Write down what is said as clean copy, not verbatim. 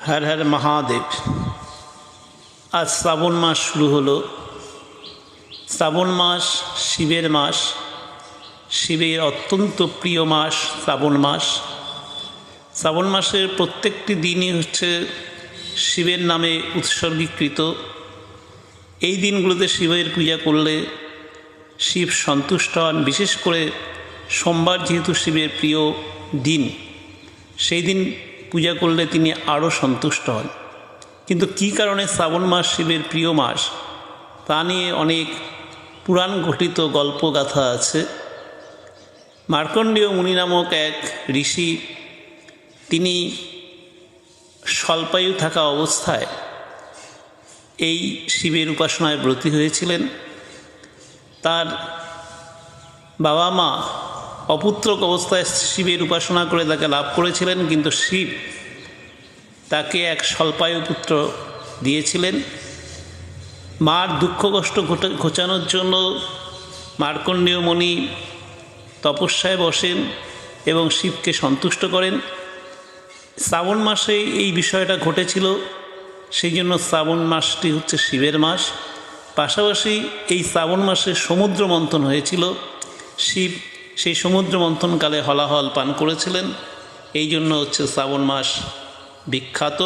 হর হর মহাদেব। আজ শ্রাবণ মাস শুরু হলো। শ্রাবণ মাস শিবের মাস, শিবের অত্যন্ত প্রিয় মাস শ্রাবণ মাস। শ্রাবণ মাসের প্রত্যেকটি দিনই হচ্ছে শিবের নামে উৎসর্গীকৃত। এই দিনগুলোতে শিবের পূজা করলে শিব সন্তুষ্ট হন। বিশেষ করে সোমবার যেহেতু শিবের প্রিয় দিন, সেই দিন পূজা করলে তিনি আরও সন্তুষ্ট হন। কিন্তু কী কারণে শ্রাবণ মাস শিবের প্রিয় মাস, তা নিয়ে অনেক পুরাণ ঘটিত গল্পগাথা আছে। মার্কণ্ডেয় মুনি নামক এক ঋষি, তিনি স্বল্পায়ু থাকা অবস্থায় এই শিবের উপাসনায় ব্রতী হয়েছিলেন। তার বাবা মা অপুত্রক অবস্থায় শিবের উপাসনা করে তাকে লাভ করেছিলেন, কিন্তু শিব তাকে এক স্বল্পায়ু পুত্র দিয়েছিলেন। মার দুঃখ কষ্ট ঘোচানোর জন্য মার্কণ্ডেয় মুনি তপস্যায় বসেন এবং শিবকে সন্তুষ্ট করেন। শ্রাবণ মাসে এই বিষয়টা ঘটেছিল, সেই জন্য শ্রাবণ মাসটি হচ্ছে শিবের মাস। পাশাপাশি এই শ্রাবণ মাসে সমুদ্র মন্থন হয়েছিল। শিব সেই সমুদ্র মন্থনকালে হলাহল পান করেছিলেন। এই জন্য হচ্ছে শ্রাবণ মাস বিখ্যাত।